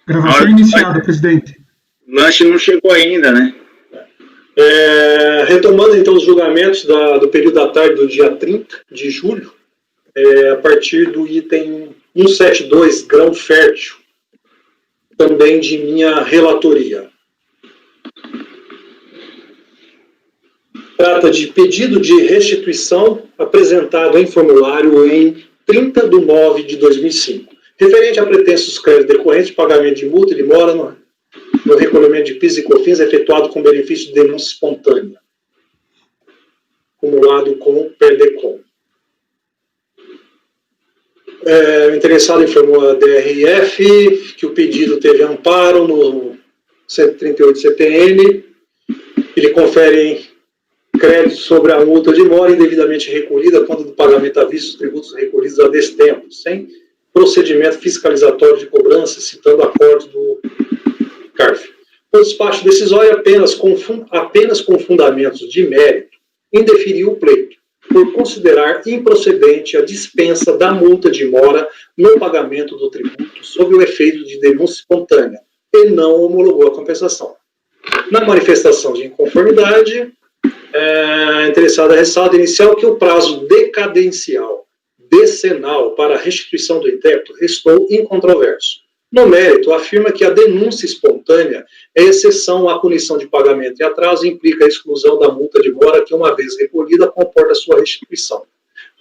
Gravação iniciada, presidente. O lanche não chegou ainda, né? Retomando então os julgamentos do período da tarde do dia 30 de julho, a partir do item 172, grão fértil, também de minha relatoria. Trata de pedido de restituição apresentado em formulário em 30 de 9 de 2005, referente a pretensos créditos decorrentes de pagamento de multa de mora no recolhimento de PIS e COFINS efetuado com benefício de denúncia espontânea, acumulado com o PERDECOM. O interessado informou a DRF que o pedido teve amparo no 138 CTN. Ele confere crédito sobre a multa de mora indevidamente recolhida quando do pagamento à vista dos tributos recolhidos a destempo, sem procedimento fiscalizatório de cobrança, citando acordo do CARF. O despacho decisório apenas com fundamentos de mérito indeferiu o pleito, por considerar improcedente a dispensa da multa de mora no pagamento do tributo sob o efeito de denúncia espontânea e não homologou a compensação. Na manifestação de inconformidade, a interessada ressalta inicial que o prazo decadencial decenal para a restituição do intérprete restou incontroverso. No mérito, afirma que a denúncia espontânea é exceção à punição de pagamento e atraso e implica a exclusão da multa de mora que, uma vez recolhida, comporta sua restituição.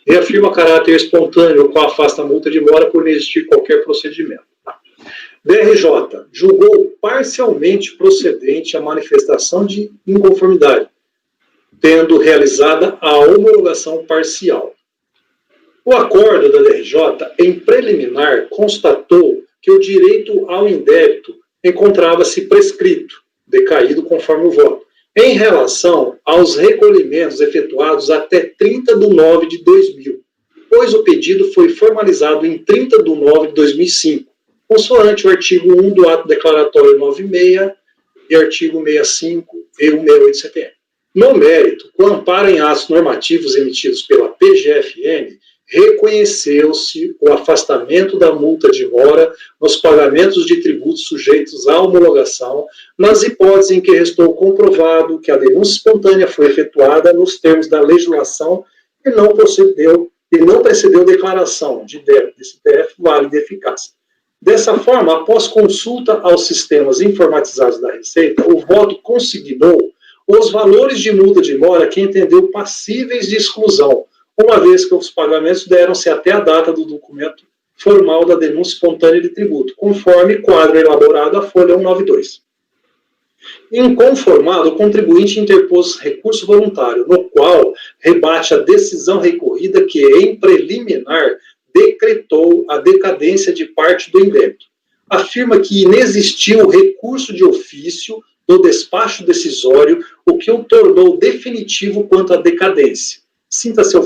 Reafirma caráter espontâneo, o qual afasta a multa de mora por não existir qualquer procedimento. DRJ julgou parcialmente procedente a manifestação de inconformidade, tendo realizada a homologação parcial. O acordo da DRJ, em preliminar, constatou que o direito ao indébito encontrava-se prescrito, decaído conforme o voto, em relação aos recolhimentos efetuados até 30 de 9 de 2000, pois o pedido foi formalizado em 30 de 9 de 2005, consoante o artigo 1 do ato declaratório 96 e artigo 65 e 168 CTN. No mérito, com amparo em atos normativos emitidos pela PGFN, reconheceu-se o afastamento da multa de mora nos pagamentos de tributos sujeitos à homologação, nas hipóteses em que restou comprovado que a denúncia espontânea foi efetuada nos termos da legislação e não precedeu declaração de débito desse TF válida e eficaz. Dessa forma, após consulta aos sistemas informatizados da Receita, o voto consignou os valores de multa de mora que entendeu passíveis de exclusão, uma vez que os pagamentos deram-se até a data do documento formal da denúncia espontânea de tributo, conforme quadro elaborado à folha 192. Inconformado, o contribuinte interpôs recurso voluntário, no qual rebate a decisão recorrida que, em preliminar, decretou a decadência de parte do indébito. Afirma que inexistiu recurso de ofício do despacho decisório, o que o tornou definitivo quanto à decadência. Cita a seu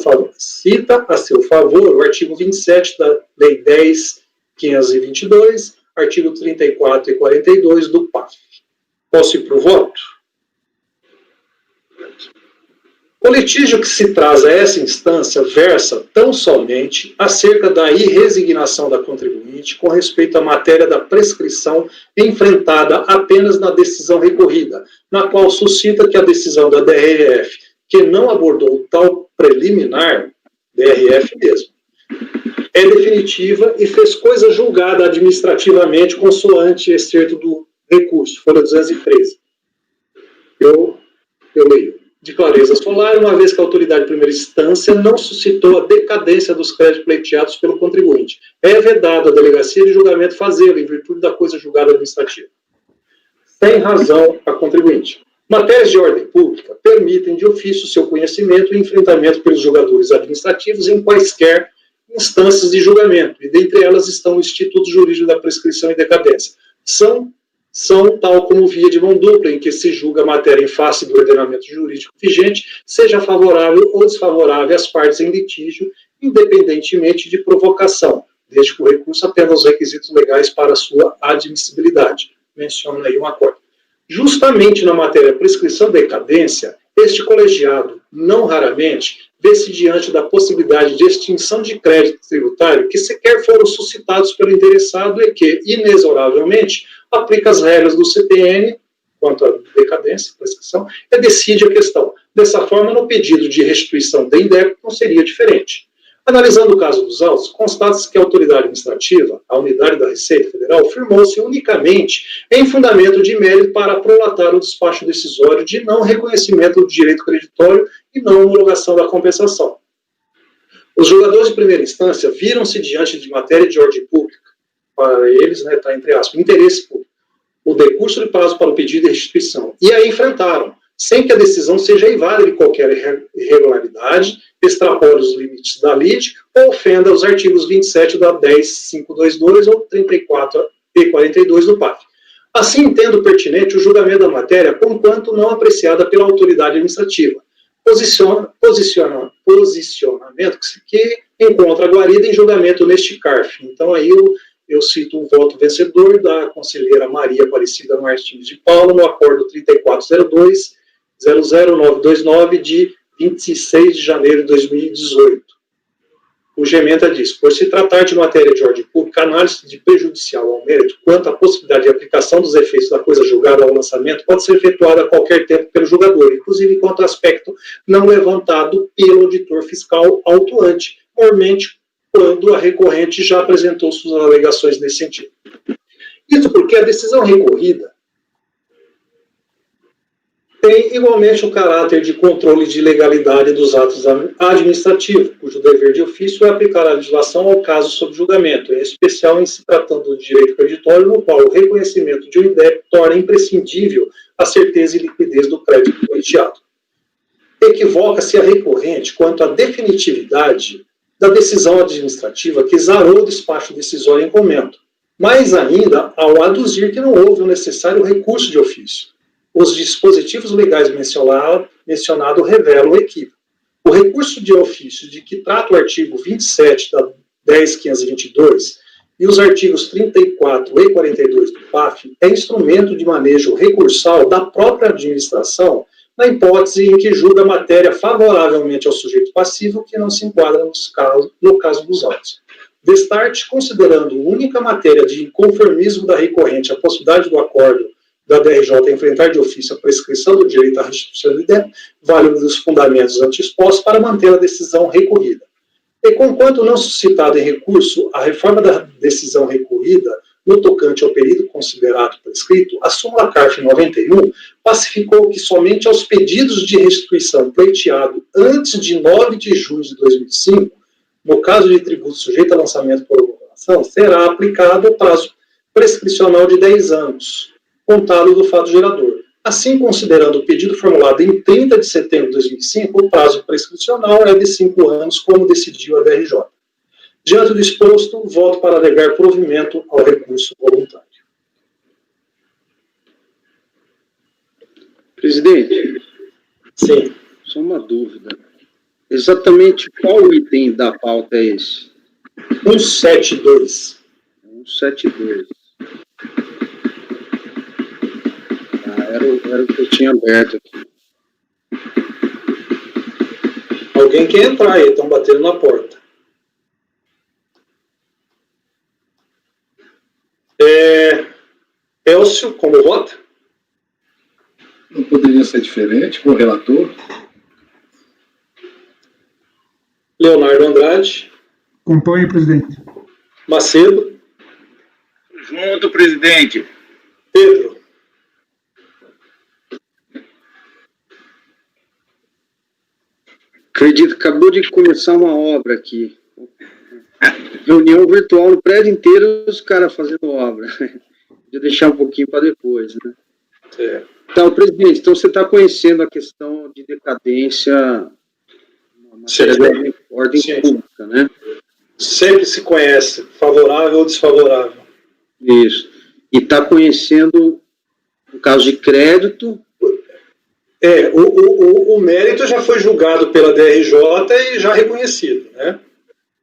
favor o artigo 27 da Lei 10.522, artigo 34 e 42 do PAF. Posso ir para o voto? O litígio que se traz a essa instância versa tão somente acerca da irresignação da contribuinte com respeito à matéria da prescrição enfrentada apenas na decisão recorrida, na qual suscita que a decisão da DRF, que não abordou tal preliminar, DRF mesmo, é definitiva e fez coisa julgada administrativamente consoante excerto do recurso, folha 213. Eu leio. De clareza solar, uma vez que a autoridade de primeira instância não suscitou a decadência dos créditos pleiteados pelo contribuinte. É vedado a delegacia de julgamento fazê-lo, em virtude da coisa julgada administrativa. Sem razão a contribuinte. Matérias de ordem pública permitem de ofício seu conhecimento e enfrentamento pelos julgadores administrativos em quaisquer instâncias de julgamento, e dentre elas estão o Instituto Jurídico da Prescrição e Decadência. São tal como via de mão dupla, em que se julga a matéria em face do ordenamento jurídico vigente, seja favorável ou desfavorável às partes em litígio, independentemente de provocação, desde que o recurso atenda aos requisitos legais para sua admissibilidade. Menciono aí um acordo. Justamente na matéria prescrição e decadência, este colegiado, não raramente, vê-se diante da possibilidade de extinção de crédito tributário que sequer foram suscitados pelo interessado e que, inexoravelmente, aplica as regras do CTN quanto à decadência, prescrição, e decide a questão. Dessa forma, no pedido de restituição de indébito não seria diferente. Analisando o caso dos autos, constata-se que a autoridade administrativa, a unidade da Receita Federal, firmou-se unicamente em fundamento de mérito para prolatar o despacho decisório de não reconhecimento do direito creditório e não homologação da compensação. Os julgadores de primeira instância viram-se diante de matéria de ordem pública, para eles, está entre aspas, interesse público, o decurso de prazo para o pedido de restituição, e a enfrentaram, sem que a decisão seja eivada de qualquer irregularidade, extrapole os limites da lide ou ofenda os artigos 27 da 10.522 ou 34 e 42 do PAC. Assim, entendo pertinente o julgamento da matéria, conquanto não apreciada pela autoridade administrativa. Posicionamento que encontra guarida em julgamento neste CARF. Então, aí eu cito o voto vencedor da conselheira Maria Aparecida Martins de Paula no acordo 3402-00929 de 26 de janeiro de 2018. O Gementa diz, por se tratar de matéria de ordem pública, a análise de prejudicial ao mérito quanto à possibilidade de aplicação dos efeitos da coisa julgada ao lançamento pode ser efetuada a qualquer tempo pelo julgador, inclusive quanto ao aspecto não levantado pelo auditor fiscal autuante, normalmente quando a recorrente já apresentou suas alegações nesse sentido. Isso porque a decisão recorrida tem igualmente o caráter de controle de legalidade dos atos administrativos, cujo dever de ofício é aplicar a legislação ao caso sob julgamento, em especial em se tratando de direito creditório, no qual o reconhecimento de um indébito torna imprescindível a certeza e liquidez do crédito pleiteado. Equivoca-se a recorrente quanto à definitividade da decisão administrativa que exarou o despacho decisório em comento, mais ainda ao aduzir que não houve o necessário recurso de ofício. Os dispositivos legais mencionados revelam o equívoco. O recurso de ofício de que trata o artigo 27 da 10.522 e os artigos 34 e 42 do PAF é instrumento de manejo recursal da própria administração na hipótese em que julga a matéria favoravelmente ao sujeito passivo que não se enquadra no caso dos autos. Destarte, considerando única matéria de inconformismo da recorrente a possibilidade do acordo da DRJ enfrentar de ofício a prescrição do direito à restituição do indébito, válido dos fundamentos anteexpostos para manter a decisão recorrida. E, conquanto não suscitada em recurso, a reforma da decisão recorrida, no tocante ao período considerado prescrito, a súmula CARF 91 pacificou que somente aos pedidos de restituição pleiteado antes de 9 de junho de 2005, no caso de tributo sujeito a lançamento por homologação, será aplicado o prazo prescricional de 10 anos, contado do fato gerador. Assim, considerando o pedido formulado em 30 de setembro de 2005, o prazo prescricional é de 5 anos, como decidiu a DRJ. Diante do exposto, voto para alegar provimento ao recurso voluntário. Presidente. Sim. Só uma dúvida. Exatamente qual item da pauta é esse? 172. 172. Era o que eu tinha aberto aqui. Alguém quer entrar aí, estão batendo na porta. Elcio, como vota? Não poderia ser diferente com o relator? Leonardo Andrade. Acompanhe, presidente. Macedo. Junto, presidente. Pedro. Acredito, acabou de começar uma obra aqui. Reunião virtual no prédio inteiro, os caras fazendo obra. Vou deixar um pouquinho para depois, né? É. Então, presidente, então você está conhecendo a questão de decadência na matéria de ordem pública, né? Sempre se conhece, favorável ou desfavorável. Isso. E está conhecendo o caso de crédito. O mérito já foi julgado pela DRJ e já reconhecido, né?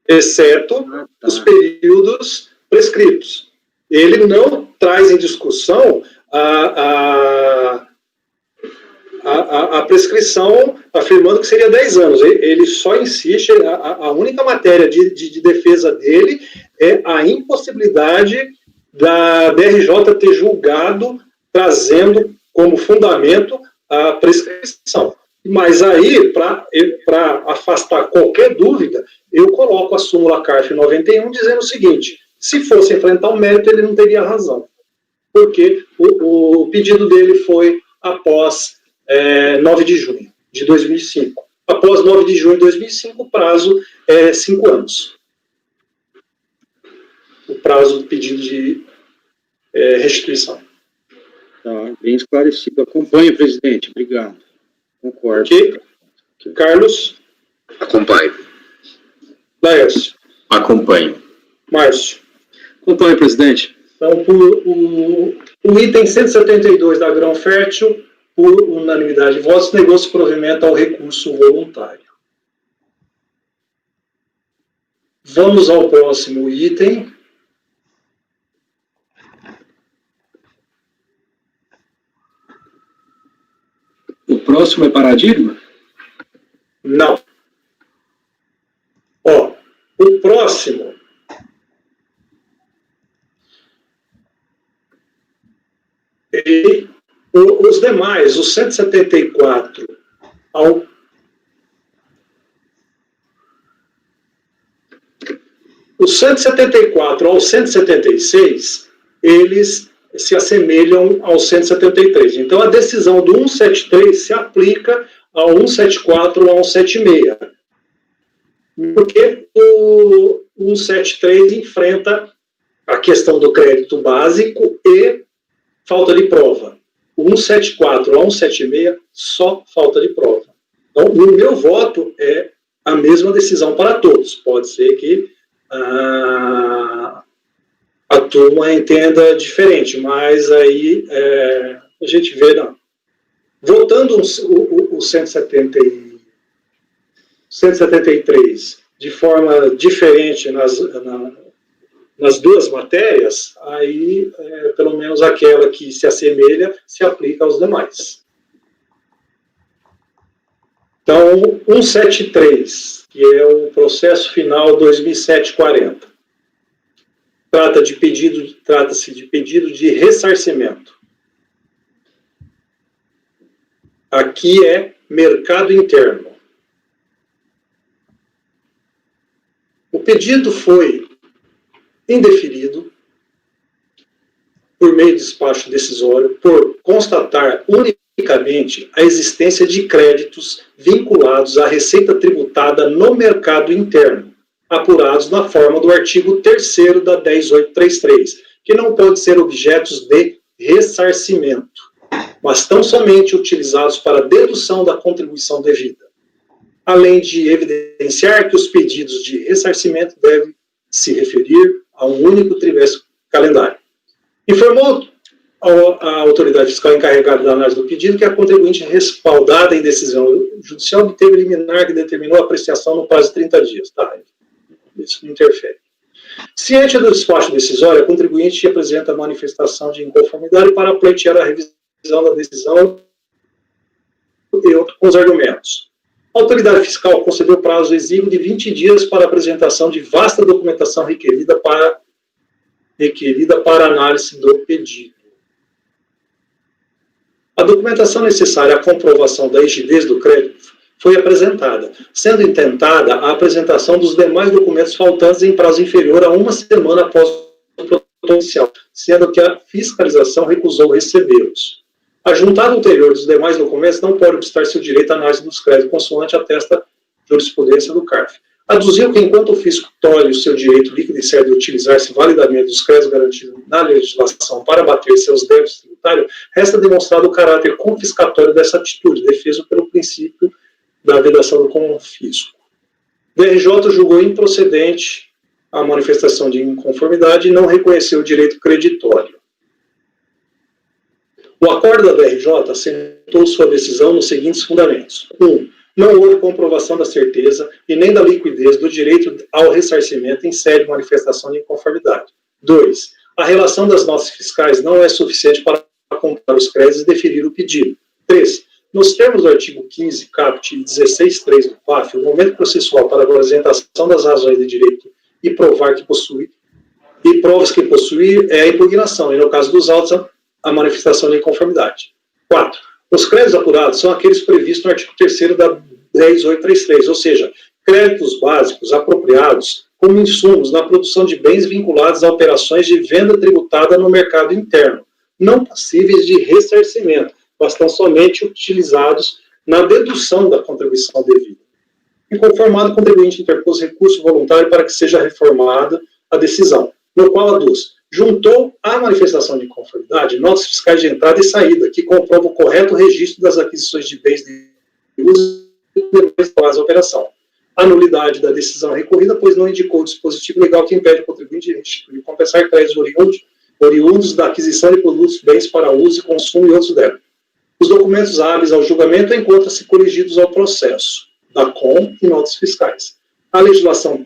Exceto os períodos prescritos. Ele não traz em discussão a prescrição afirmando que seria 10 anos. Ele só insiste, a única matéria de defesa dele é a impossibilidade da DRJ ter julgado, trazendo como fundamento a prescrição. Mas aí, para afastar qualquer dúvida, eu coloco a súmula CARF 91 dizendo o seguinte: se fosse enfrentar o mérito, ele não teria razão, porque o pedido dele foi após 9 de junho de 2005. Após 9 de junho de 2005, o prazo é 5 anos. O prazo do pedido de restituição. Tá, bem esclarecido. Acompanhe, presidente. Obrigado. Concordo. Ok. Carlos? Acompanho. Laércio? Acompanho. Márcio? Acompanhe, presidente. Então, o item 172 da Grão Fértil, por unanimidade de votos, negou-se provimento ao recurso voluntário. Vamos ao próximo item. O próximo é paradigma? Não. Ó, o próximo os demais, os 174 ao os 174 ao 176, eles se assemelham ao 173. Então, a decisão do 173 se aplica ao 174 ou ao 176. Porque o 173 enfrenta a questão do crédito básico e falta de prova. O 174 ao 176, só falta de prova. Então, no meu voto, é a mesma decisão para todos. Pode ser que a turma entenda diferente, mas aí a gente vê, não. Votando o 173 de forma diferente nas duas matérias, aí pelo menos aquela que se assemelha se aplica aos demais. Então, 173, que é o processo final 2007-40, trata-se de pedido de ressarcimento. Aqui é mercado interno. O pedido foi indeferido por meio de despacho decisório por constatar unicamente a existência de créditos vinculados à receita tributada no mercado interno, apurados na forma do artigo 3º da 10833, que não podem ser objetos de ressarcimento, mas tão somente utilizados para dedução da contribuição devida, além de evidenciar que os pedidos de ressarcimento devem se referir a um único trimestre calendário. Informou a autoridade fiscal encarregada da análise do pedido que a contribuinte respaldada em decisão judicial obteve liminar que determinou a apreciação no prazo de 30 dias. Tá, isso não interfere. Ciente do despacho decisório, a contribuinte apresenta a manifestação de inconformidade para pleitear a revisão da decisão com os argumentos. A autoridade fiscal concedeu prazo exíguo de 20 dias para a apresentação de vasta documentação requerida para análise do pedido. A documentação necessária à comprovação da rigidez do crédito foi apresentada, sendo intentada a apresentação dos demais documentos faltantes em prazo inferior a uma semana após o protocolo inicial, sendo que a fiscalização recusou recebê-los. A juntada ulterior dos demais documentos não pode obstar seu direito à análise dos créditos, consoante atesta a jurisprudência do CARF. Aduziu que, enquanto o fisco tolhe o seu direito líquido e certo de utilizar-se validamente dos créditos garantidos na legislação para abater seus débitos tributários, resta demonstrado o caráter confiscatório dessa atitude, defeso pelo princípio da vedação do confisco. O DRJ julgou improcedente a manifestação de inconformidade e não reconheceu o direito creditório. O acordo da DRJ assentou sua decisão nos seguintes fundamentos. 1. Não houve comprovação da certeza e nem da liquidez do direito ao ressarcimento em sede de manifestação de inconformidade. 2. A relação das notas fiscais não é suficiente para comprar os créditos e deferir o pedido. 3. Nos termos do artigo 15, caput 16.3 do PAF, o momento processual para a apresentação das razões de direito e provar que possui, e provas que possui é a impugnação, e no caso dos autos, a manifestação de inconformidade. 4. Os créditos apurados são aqueles previstos no artigo 3º da 10.833, ou seja, créditos básicos apropriados como insumos na produção de bens vinculados a operações de venda tributada no mercado interno, não passíveis de ressarcimento, mas estão somente utilizados na dedução da contribuição devida. Inconformado, o contribuinte interpôs recurso voluntário para que seja reformada a decisão, no qual aduz: juntou à manifestação de inconformidade notas fiscais de entrada e saída, que comprovam o correto registro das aquisições de bens de uso e demais da operação. A nulidade da decisão recorrida, pois não indicou o dispositivo legal que impede o contribuinte de restituir e compensar créditos oriundos da aquisição de produtos, bens para uso e consumo e outros débitos. Os documentos hábeis ao julgamento encontram-se coligidos ao processo da COM e notas fiscais. A legislação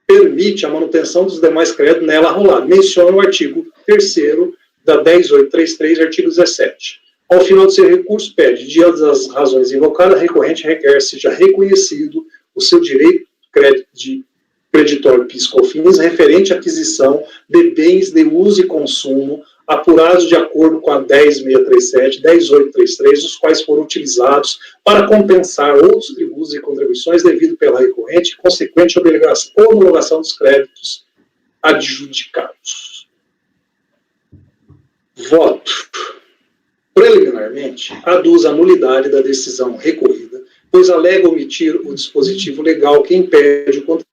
permite a manutenção dos demais créditos nela arrolada. Menciona o artigo 3º da 10.833, artigo 17. Ao final do seu recurso, pede, diante das razões invocadas, a recorrente requer seja reconhecido o seu direito de creditório PIS/COFINS referente à aquisição de bens de uso e consumo apurados de acordo com a 10.637, 10.833, os quais foram utilizados para compensar outros tributos e contribuições devido pela recorrente e consequente homologação dos créditos adjudicados. Voto. Preliminarmente, aduz a nulidade da decisão recorrida, pois alega omitir o dispositivo legal que impede o contribuinte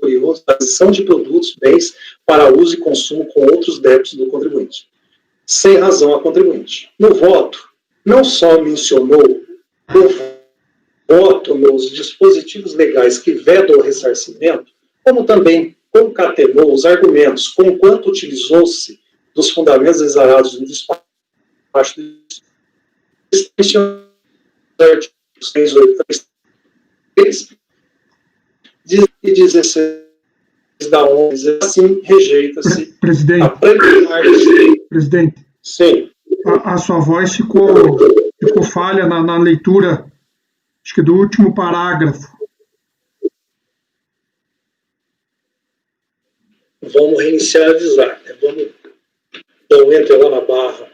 oriundos da aquisição de produtos, bens para uso e consumo com outros débitos do contribuinte, sem razão a contribuinte. No voto, não só mencionou o voto nos dispositivos legais que vedam o ressarcimento, como também concatenou os argumentos, conquanto utilizou-se dos fundamentos exarados no despacho artigos 6.833 e 16 da 11, assim rejeita-se Presidente, a preliminar. presidente, Sim. a sua voz ficou falha na leitura, acho que do último parágrafo. Vamos reinicializar, né? Vamos dar um enter lá na barra.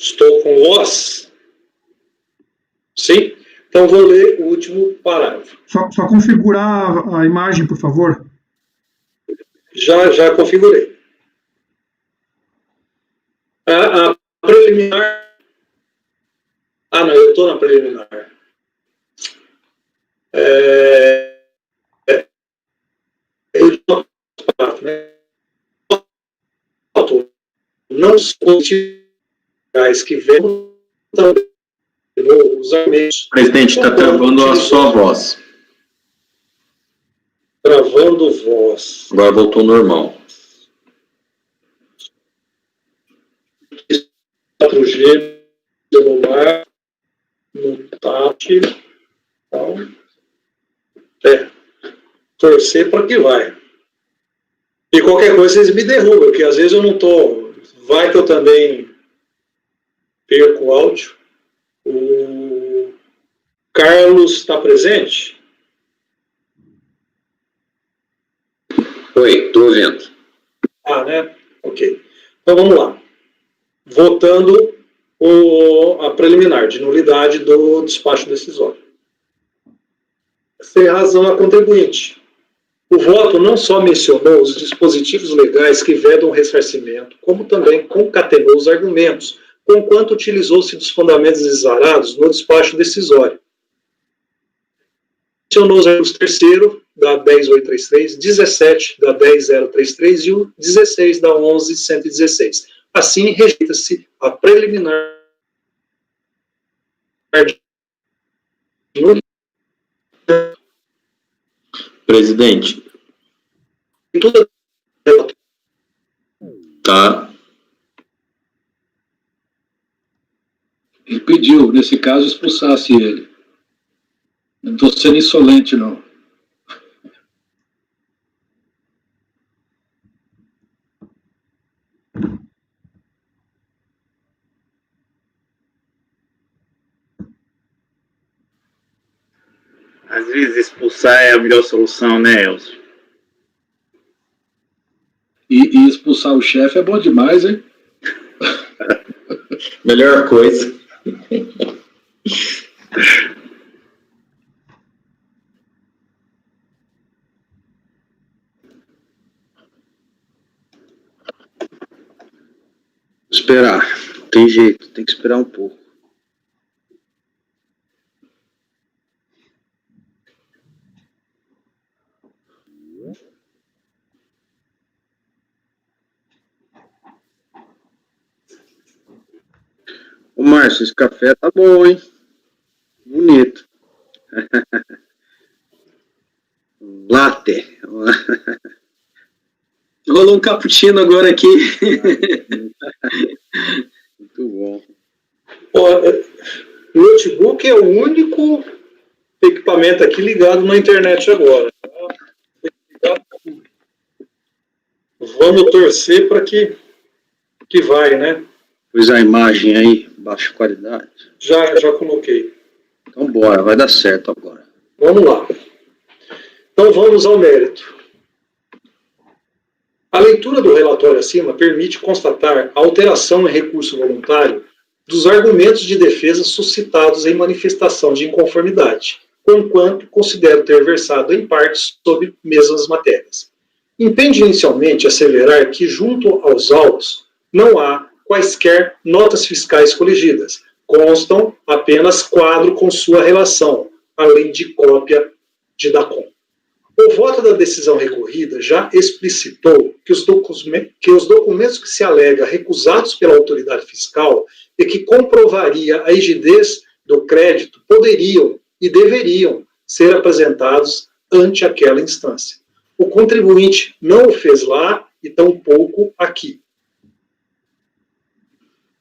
Estou com voz? Sim? Então vou ler o último parágrafo. Só configurar a imagem, por favor. Já configurei. A preliminar... Ah, não, eu estou na preliminar. Não são que vêm também os argumentos. Presidente, está travando a sua voz. Travando voz. Agora voltou normal. 4G, celular, no TAP. Então, torcer para que vai. E qualquer coisa vocês me derrubam, porque às vezes eu não estou. Vai que eu também perco o áudio. O Carlos está presente? Oi, estou ouvindo. Ah, né? Ok. Então vamos lá. Votando a preliminar de nulidade do despacho decisório. Sem razão a contribuinte. O voto não só mencionou os dispositivos legais que vedam o ressarcimento, como também concatenou os argumentos, conquanto utilizou-se dos fundamentos exarados no despacho decisório. Mencionou os artigos 3º da 10.833, 17 da 10.033 e o 16 da 11.116. Assim, rejeita-se a preliminar Presidente. Tá. Ele pediu, nesse caso, expulsasse ele. Não estou sendo insolente, não. Às vezes expulsar é a melhor solução, né, Elcio? E expulsar o chefe é bom demais, hein? Melhor coisa. Esperar. Não tem jeito, tem que esperar um pouco. Ô, Márcio, esse café tá bom, hein? Bonito. Latte. Rolou um cappuccino agora aqui. Muito bom. O notebook é o único equipamento aqui ligado na internet agora. Vamos torcer para que vai, né? Pôs a imagem aí, baixa qualidade. Já coloquei. Então bora, vai dar certo agora. Vamos lá. Então vamos ao mérito. A leitura do relatório acima permite constatar a alteração em recurso voluntário dos argumentos de defesa suscitados em manifestação de inconformidade, conquanto considero ter versado em parte sobre mesmas matérias. Impende inicialmente asseverar que, junto aos autos, não há quaisquer notas fiscais coligidas, constam apenas quadro com sua relação, além de cópia de DACOM. O voto da decisão recorrida já explicitou que os documentos que se alega recusados pela autoridade fiscal e que comprovaria a rigidez do crédito poderiam e deveriam ser apresentados ante aquela instância. O contribuinte não o fez lá e tampouco aqui.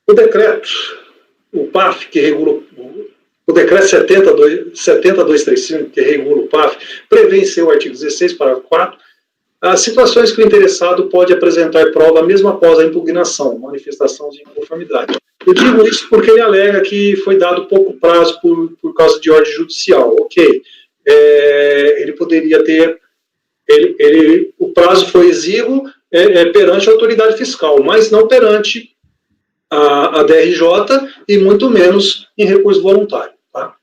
O decreto, o PAF, que regula o decreto 70.235, que regula o PAF, prevê em seu artigo 16, parágrafo 4, as situações que o interessado pode apresentar prova mesmo após a impugnação, manifestação de inconformidade. Eu digo isso porque ele alega que foi dado pouco prazo por causa de ordem judicial. Ok, ele poderia ter... o prazo foi exíguo perante a autoridade fiscal, mas não perante a DRJ e muito menos em recurso voluntário. Tá?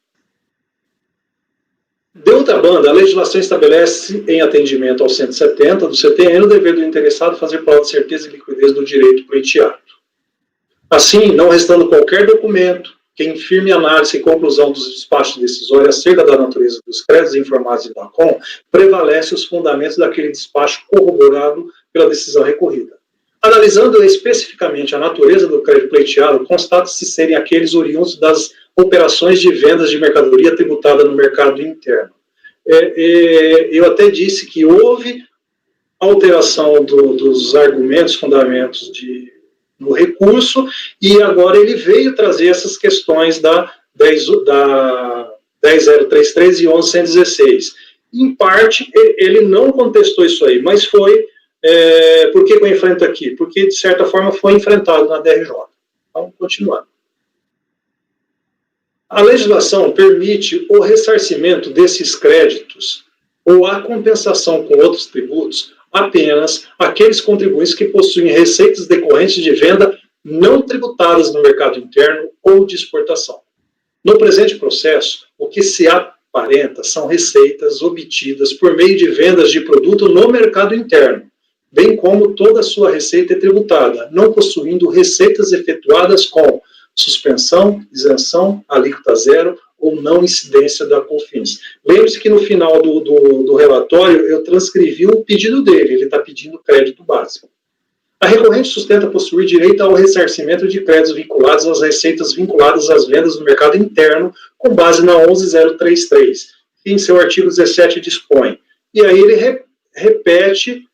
De outra banda, a legislação estabelece, em atendimento ao 170 do CTN, o dever do interessado fazer prova de certeza e liquidez do direito pleiteado. Assim, não restando qualquer documento que infirme análise e conclusão dos despachos decisórios acerca da natureza dos créditos informados em DACOM, prevalece os fundamentos daquele despacho corroborado pela decisão recorrida. Analisando especificamente a natureza do crédito pleiteado, constata-se serem aqueles oriundos das operações de vendas de mercadoria tributada no mercado interno. Eu até disse que houve alteração dos argumentos, fundamentos no recurso, e agora ele veio trazer essas questões da 10.033 e 11.116. Em parte, ele não contestou isso aí, mas foi... por que eu enfrento aqui? Porque, de certa forma, foi enfrentado na DRJ. Então, continuando. A legislação permite o ressarcimento desses créditos ou a compensação com outros tributos apenas aqueles contribuintes que possuem receitas decorrentes de venda não tributadas no mercado interno ou de exportação. No presente processo, o que se aparenta são receitas obtidas por meio de vendas de produto no mercado interno, bem como toda a sua receita é tributada, não possuindo receitas efetuadas com suspensão, isenção, alíquota zero ou não incidência da COFINS. Lembre-se que no final do relatório eu transcrevi o pedido dele, ele está pedindo crédito básico. A recorrente sustenta possuir direito ao ressarcimento de créditos vinculados às receitas vinculadas às vendas no mercado interno, com base na 11033, que em seu artigo 17 dispõe. E aí ele repete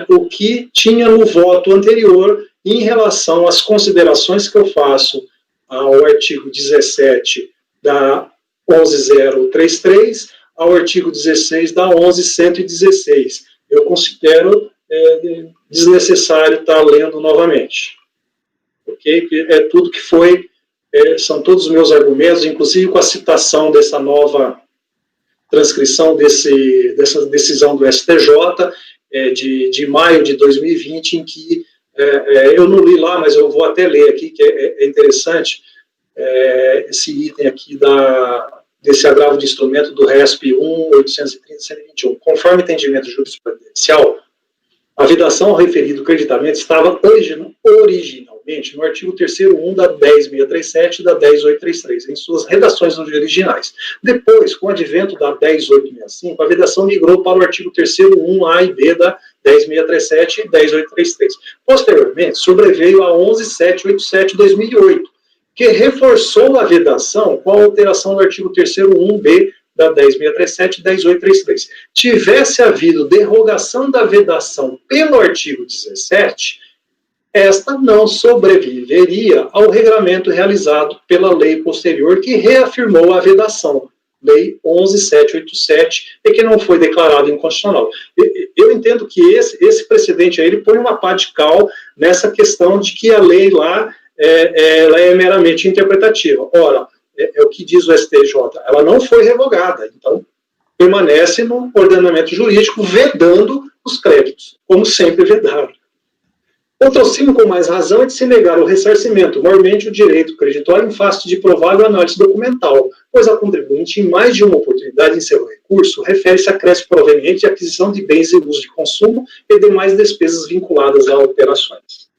o que tinha no voto anterior em relação às considerações que eu faço ao artigo 17 da 11033, ao artigo 16 da 11116. Eu considero desnecessário estar lendo novamente. Ok? É tudo que foi, são todos os meus argumentos, inclusive com a citação dessa nova transcrição dessa decisão do STJ de maio de 2020, em que eu não li lá, mas eu vou até ler aqui, que é interessante, esse item aqui desse agravo de instrumento do RESP 1.830.121. Conforme entendimento jurisprudencial, a vedação ao referido creditamento estava originalmente no artigo 3º1 da 10.637 e da 10.833, em suas redações originais. Depois, com o advento da 10.865, a vedação migrou para o artigo 3º1 A e B da 10.637 e 10.833. Posteriormente, sobreveio a 11.787/2008, que reforçou a vedação com a alteração do artigo 3º1 B da 10.637 e 10.833. Tivesse havido derrogação da vedação pelo artigo 17, esta não sobreviveria ao regramento realizado pela lei posterior que reafirmou a vedação, Lei 11.787, e que não foi declarado inconstitucional. Eu entendo que esse precedente aí, ele põe uma pá de cal nessa questão de que a lei lá ela é meramente interpretativa. Ora, é o que diz o STJ, ela não foi revogada, então permanece no ordenamento jurídico vedando os créditos, como sempre vedaram. Outro auxílio com mais razão é de se negar o ressarcimento, maiormente o direito creditório em face de provável análise documental, pois a contribuinte, em mais de uma oportunidade em seu recurso, refere-se a crédito proveniente de aquisição de bens e uso de consumo e demais despesas vinculadas a operações.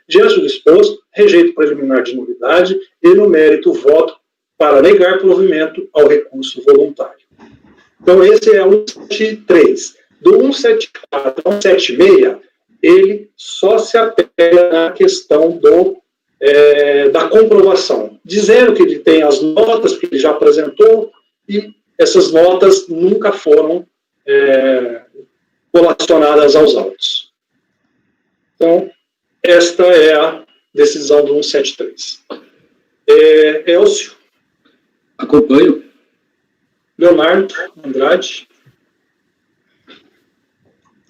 Diante do exposto, rejeito preliminar de nulidade e, no mérito, voto para negar provimento ao recurso voluntário. Então, esse é o 173. Do 174 ao 176, ele só se apega na questão da comprovação, dizendo que ele tem as notas que ele já apresentou e essas notas nunca foram colacionadas aos autos. Então, esta é a decisão do 173. Elcio. Acompanho. Leonardo Andrade.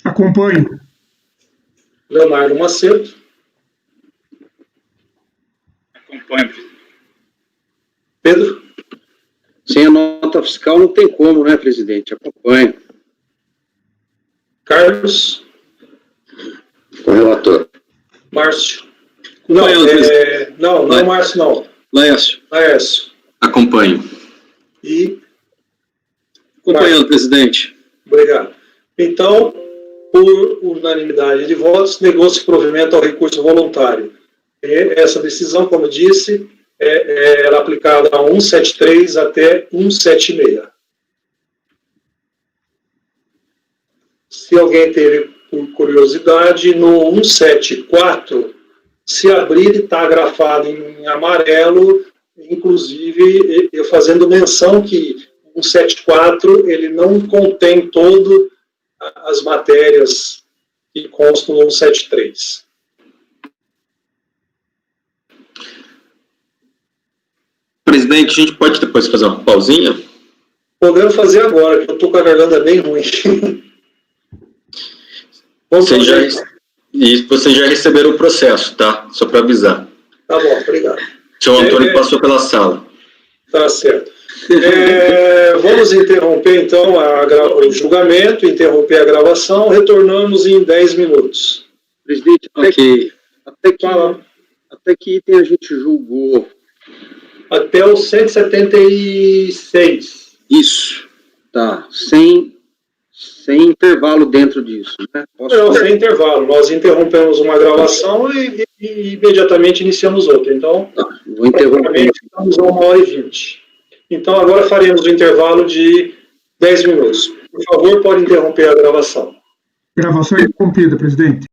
Acompanho. Leonardo Macedo. Acompanho. Pedro. Sem a nota fiscal não tem como, né, presidente? Acompanho. Carlos. Com o relator. Márcio. Acompanhando, não, Márcio, não. Laércio. Laércio. Acompanho. E Acompanhando, presidente. obrigado. Então, por unanimidade de votos, negou-se provimento ao recurso voluntário. E essa decisão, como disse, era aplicada a 173 até 176. Se alguém teve por curiosidade, no 174, se abrir, está grafado em amarelo, inclusive eu fazendo menção que o 174 ele não contém todas as matérias que constam no 173. Presidente, a gente pode depois fazer uma pausinha? Podemos fazer agora, que eu estou com a garganta bem ruim. Vocês já receberam o processo, tá? Só para avisar. Tá bom, obrigado. O senhor Antônio passou pela sala. Tá certo. Vamos interromper, então, o julgamento, interromper a gravação, retornamos em 10 minutos. Presidente, até que item a gente julgou? Até o 176. Isso. Tá. Sem sem intervalo dentro disso, né? Não, sem intervalo. Nós interrompemos uma gravação e imediatamente iniciamos outra. Então, Vou interromper. praticamente estamos a 1h20. Então, agora faremos o intervalo de 10 minutos. Por favor, pode interromper a gravação. Gravação interrompida, presidente.